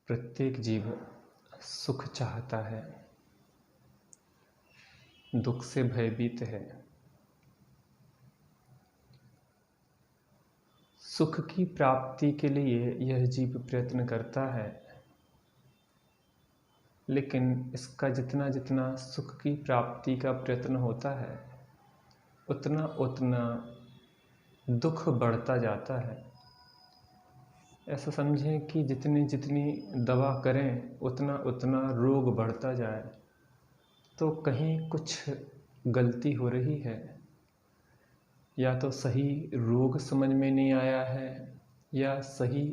प्रत्येक जीव सुख चाहता है, दुख से भयभीत है। सुख की प्राप्ति के लिए यह जीव प्रयत्न करता है, लेकिन इसका जितना जितना सुख की प्राप्ति का प्रयत्न होता है, उतना उतना दुख बढ़ता जाता है। ऐसा समझें कि जितनी जितनी दवा करें उतना उतना रोग बढ़ता जाए। तो कहीं कुछ गलती हो रही है, या तो सही रोग समझ में नहीं आया है, या सही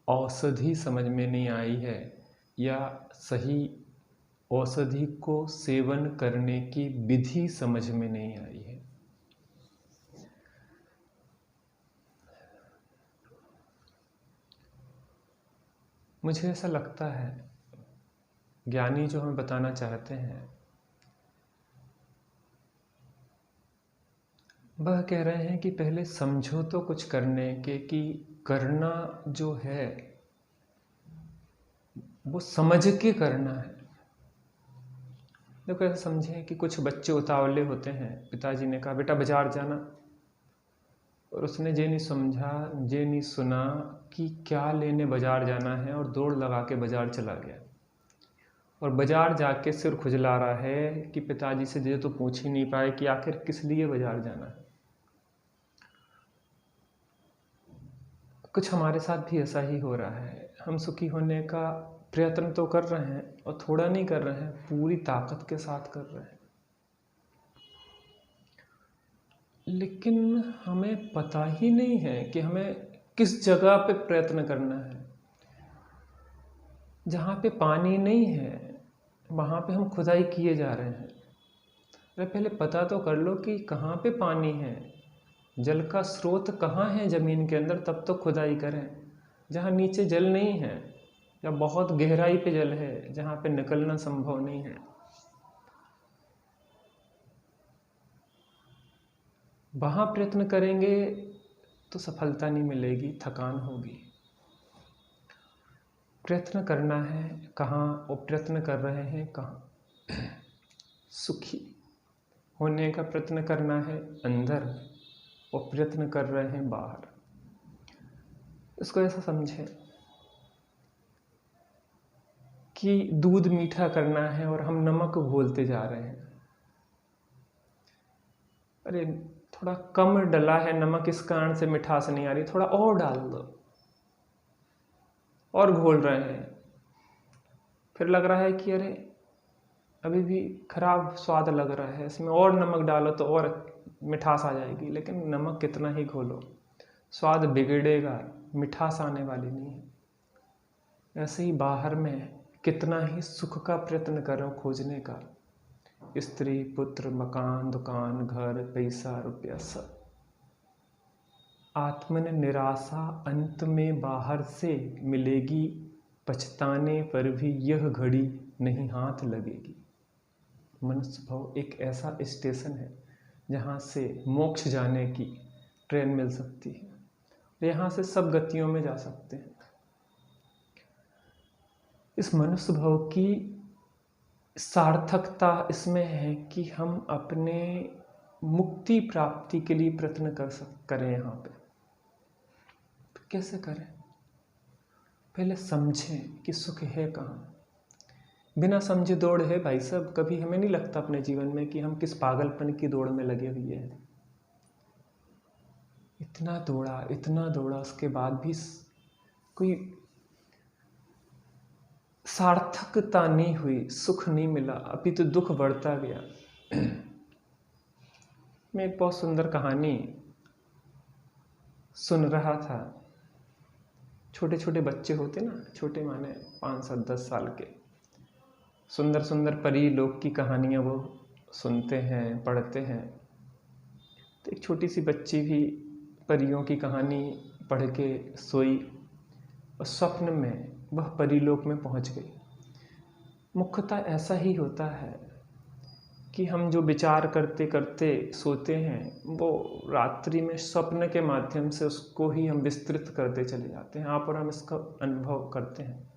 औषधि समझ में नहीं आई है, या सही औषधि को सेवन करने की विधि समझ में नहीं आई है। मुझे ऐसा लगता है ज्ञानी जो हमें बताना चाहते हैं वह कह रहे हैं कि पहले समझो तो कुछ करने के कि करना जो है वो समझ के करना है। देखो, ऐसा समझें कि कुछ बच्चे उतावले होते हैं। पिताजी ने कहा बेटा बाजार जाना, और उसने ये नहीं समझा, ये नहीं सुना कि क्या लेने बाजार जाना है, और दौड़ लगा के बाजार चला गया। और बाजार जाके सिर खुजला रहा है कि पिताजी से ये तो पूछ ही नहीं पाए कि आखिर किस लिए बाजार जाना है। कुछ हमारे साथ भी ऐसा ही हो रहा है। हम सुखी होने का प्रयत्न तो कर रहे हैं, और थोड़ा नहीं कर रहे हैं, पूरी ताकत के साथ कर रहे हैं। लेकिन हमें पता ही नहीं है कि हमें किस जगह पे प्रयत्न करना है। जहाँ पे पानी नहीं है वहाँ पे हम खुदाई किए जा रहे हैं। अरे पहले पता तो कर लो कि कहाँ पे पानी है, जल का स्रोत कहाँ है ज़मीन के अंदर, तब तो खुदाई करें। जहाँ नीचे जल नहीं है, या बहुत गहराई पे जल है जहाँ पे निकलना संभव नहीं है, वहाँ प्रयत्न करेंगे तो सफलता नहीं मिलेगी, थकान होगी। प्रयत्न करना है कहाँ, और प्रयत्न कर रहे हैं कहाँ। सुखी होने का प्रयत्न करना है अंदर, और प्रयत्न कर रहे हैं बाहर। इसको ऐसा समझें कि दूध मीठा करना है और हम नमक घोलते जा रहे हैं। अरे थोड़ा कम डला है नमक, इस कारण से मिठास नहीं आ रही, थोड़ा और डाल दो, और घोल रहे हैं। फिर लग रहा है कि अरे अभी भी खराब स्वाद लग रहा है, इसमें और नमक डालो तो और मिठास आ जाएगी। लेकिन नमक कितना ही घोलो, स्वाद बिगड़ेगा, मिठास आने वाली नहीं है। ऐसे ही बाहर में कितना ही सुख का प्रयत्न करो खोजने का, स्त्री पुत्र मकान दुकान घर पैसा रुपया सब, आत्मन निराशा अंत में बाहर से मिलेगी, पछताने पर भी यह घड़ी नहीं हाथ लगेगी। मनुष्य भव एक ऐसा स्टेशन है जहाँ से मोक्ष जाने की ट्रेन मिल सकती है। यहाँ से सब गतियों में जा सकते हैं। इस मनुष्य भव की सार्थकता इसमें है कि हम अपने मुक्ति प्राप्ति के लिए प्रयत्न करें। यहाँ पे तो कैसे करें? पहले समझें कि सुख है कहाँ। बिना समझे दौड़ है भाई साहब। कभी हमें नहीं लगता अपने जीवन में कि हम किस पागलपन की दौड़ में लगे हुए हैं। इतना दौड़ा, उसके बाद भी कोई सार्थकता नहीं हुई, सुख नहीं मिला, अभी तो दुख बढ़ता गया। मैं एक बहुत सुंदर कहानी सुन रहा था। छोटे छोटे बच्चे होते ना, छोटे माने 5-10 साल के, सुंदर सुंदर परी लोक की कहानियाँ वो सुनते हैं, पढ़ते हैं। तो एक छोटी सी बच्ची भी परियों की कहानी पढ़ के सोई, और स्वप्न में वह परीलोक में पहुंच गई। मुख्यतः ऐसा ही होता है कि हम जो विचार करते करते सोते हैं, वो रात्रि में स्वप्न के माध्यम से उसको ही हम विस्तृत करते चले जाते हैं। आप और हम इसका अनुभव करते हैं।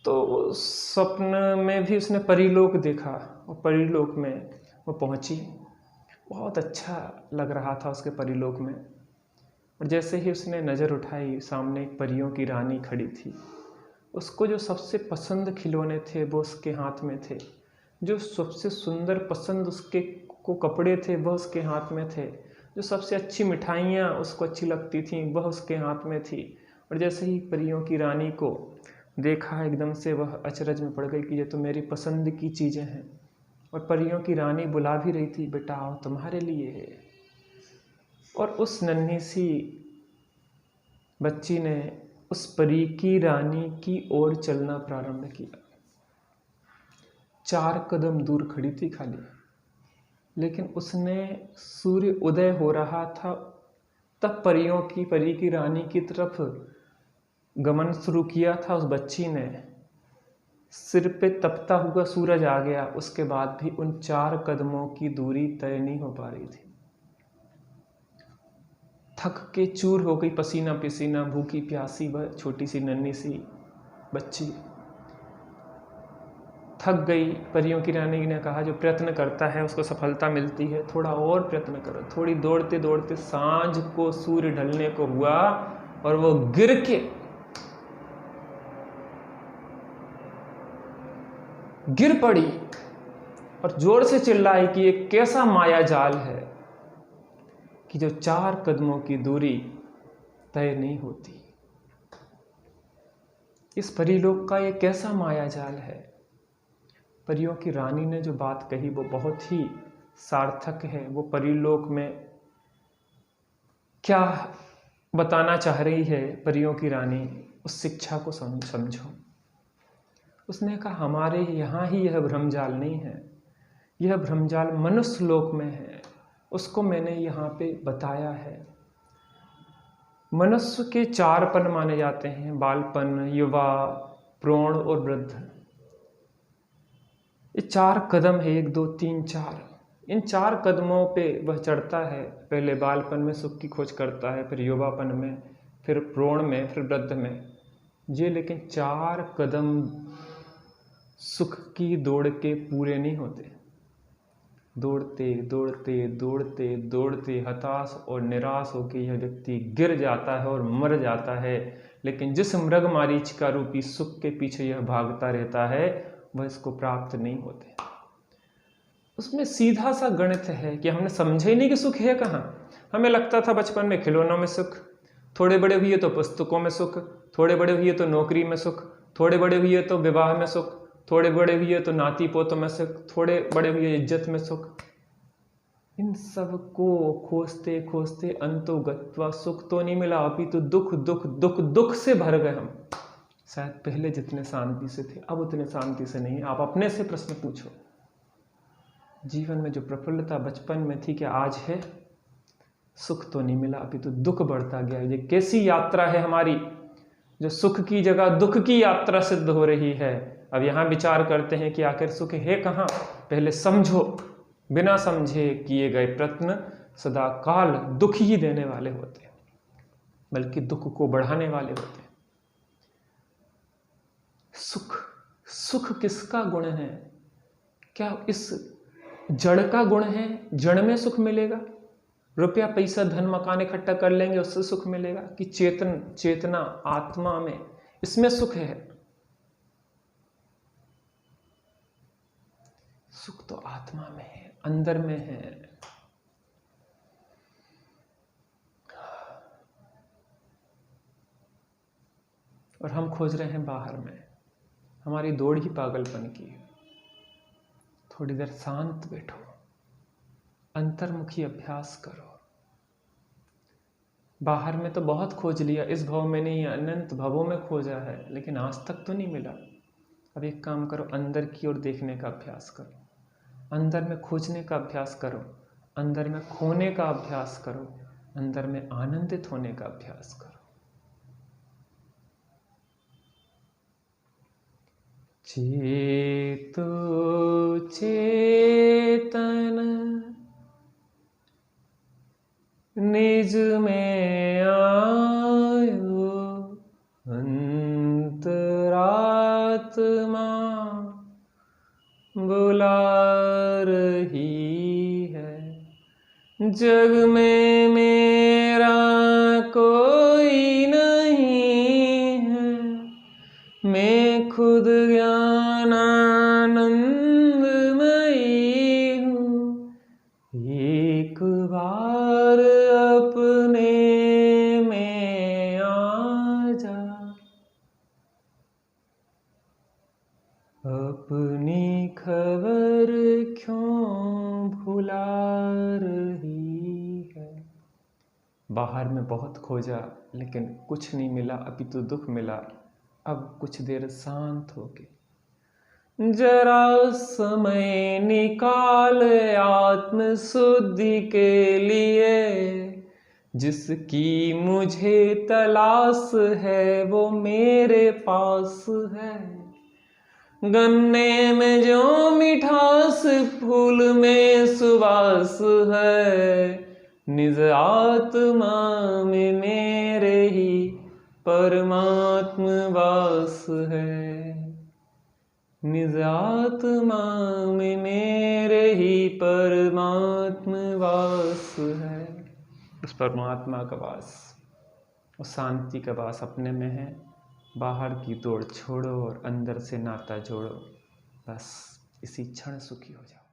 तो स्वप्न में भी उसने परीलोक देखा और परीलोक में वो पहुंची। बहुत अच्छा लग रहा था उसके परीलोक में। और जैसे ही उसने नज़र उठाई, सामने एक परियों की रानी खड़ी थी। उसको जो सबसे पसंद खिलौने थे वो उसके हाथ में थे। जो सबसे सुंदर पसंद उसके को कपड़े थे वह उसके हाथ में थे। जो सबसे अच्छी मिठाइयाँ उसको अच्छी लगती थीं वह उसके हाथ में थी। और जैसे ही परियों की रानी को देखा, एकदम से वह अचरज में पड़ गई कि ये तो मेरी पसंद की चीज़ें हैं। और परियों की रानी बुला भी रही थी, बेटा आओ तुम्हारे लिए है। और उस नन्ही सी बच्ची ने उस परी की रानी की ओर चलना प्रारंभ किया। 4 कदम दूर खड़ी थी खाली, लेकिन उसने सूर्य उदय हो रहा था तब परी की रानी की तरफ गमन शुरू किया था। उस बच्ची ने सिर पे तपता हुआ सूरज आ गया, उसके बाद भी उन 4 कदमों की दूरी तय नहीं हो पा रही थी। थक के चूर हो गई, पसीना पसीना, भूखी प्यासी वह छोटी सी नन्ही सी बच्ची थक गई। परियों की रानी ने कहा, जो प्रयत्न करता है उसको सफलता मिलती है, थोड़ा और प्रयत्न करो। थोड़ी दौड़ते दौड़ते सांझ को सूर्य ढलने को हुआ और वो गिर पड़ी और जोर से चिल्लाई कि ये कैसा माया जाल है कि जो 4 कदमों की दूरी तय नहीं होती। इस परीलोक का ये कैसा माया जाल है। परियों की रानी ने जो बात कही वो बहुत ही सार्थक है। वो परीलोक में क्या बताना चाह रही है परियों की रानी, उस शिक्षा को समझो। उसने कहा, हमारे यहाँ ही यह भ्रमजाल नहीं है, यह भ्रमजाल मनुष्य लोक में है। उसको मैंने यहाँ पे बताया है। मनुष्य के 4 पन माने जाते हैं, बालपन, युवा, प्रौढ़ और वृद्ध। ये 4 कदम है, 1 2 3 4। इन 4 कदमों पे वह चढ़ता है। पहले बालपन में सुख की खोज करता है, फिर युवापन में, फिर प्रौढ़ में, फिर वृद्ध में। ये लेकिन 4 कदम सुख की दौड़ के पूरे नहीं होते। दौड़ते दौड़ते दौड़ते दौड़ते हताश और निराश होकर यह व्यक्ति गिर जाता है और मर जाता है। लेकिन जिस मृग मारीचिका रूपी सुख के पीछे यह भागता रहता है वह इसको प्राप्त नहीं होते। उसमें सीधा सा गणित है कि हमने समझे ही नहीं कि सुख है कहाँ। हमें लगता था बचपन में खिलौनों में सुख, थोड़े बड़े हुए तो पुस्तकों में सुख, थोड़े बड़े हुए तो नौकरी में सुख, थोड़े बड़े हुए तो विवाह में सुख, थोड़े बड़े हुए तो नाती पोतों में सुख, थोड़े बड़े हुए इज्जत में सुख। इन सब को खोजते खोजते अंतो गत्वा सुख तो नहीं मिला, अपितु दुख दुख दुख दुख से भर गए हम। शायद पहले जितने शांति से थे अब उतने शांति से नहीं। आप अपने से प्रश्न पूछो, जीवन में जो प्रफुल्लता बचपन में थी क्या आज है? सुख तो नहीं मिला, अपितु दुख बढ़ता गया। ये कैसी यात्रा है हमारी, जो सुख की जगह दुख की यात्रा सिद्ध हो रही है। अब यहाँ विचार करते हैं कि आखिर सुख है कहाँ। पहले समझो, बिना समझे किए गए प्रयत्न सदा काल दुख ही देने वाले होते हैं, बल्कि दुख को बढ़ाने वाले होते हैं। सुख, सुख किसका गुण है? क्या इस जड़ का गुण है? जड़ में सुख मिलेगा? रुपया पैसा धन मकान इकट्ठा कर लेंगे उससे सुख मिलेगा? कि चेतना आत्मा में, इसमें सुख है? सुख तो आत्मा में है, अंदर में है। और हम खोज रहे हैं बाहर में। हमारी दौड़ ही पागलपन की है। थोड़ी देर शांत बैठो, अंतर्मुखी अभ्यास करो। बाहर में तो बहुत खोज लिया, इस भव में नहीं, अनंत भवों में खोजा है, लेकिन आज तक तो नहीं मिला। अब एक काम करो, अंदर की ओर देखने का अभ्यास करो, अंदर में खोजने का अभ्यास करो, अंदर में खोने का अभ्यास करो, अंदर में आनंदित होने का अभ्यास करो। चेतो चेतन निज में आयो, अंतरात्मा बुला रही है। जग में मेरा कोई नहीं है, मैं खुद ज्ञानानंदमयी हूँ। एक बार अपने में आ जा, अपनी खबर क्यों भुला रही है। बाहर में बहुत खोजा लेकिन कुछ नहीं मिला, अभी तो दुख मिला, अब कुछ देर शांत होके जरा समय निकाल आत्म शुद्धि के लिए। जिसकी मुझे तलाश है वो मेरे पास है। गन्ने में जो मिठास फूल में सुवास है, निज आत्मा में मेरे ही परमात्म वास है। निज आत्मा में मेरे ही परमात्म वास है। उस परमात्मा का वास, उस शांति का वास अपने में है। बाहर की दौड़ छोड़ो और अंदर से नाता जोड़ो, बस इसी क्षण सुखी हो जाओ।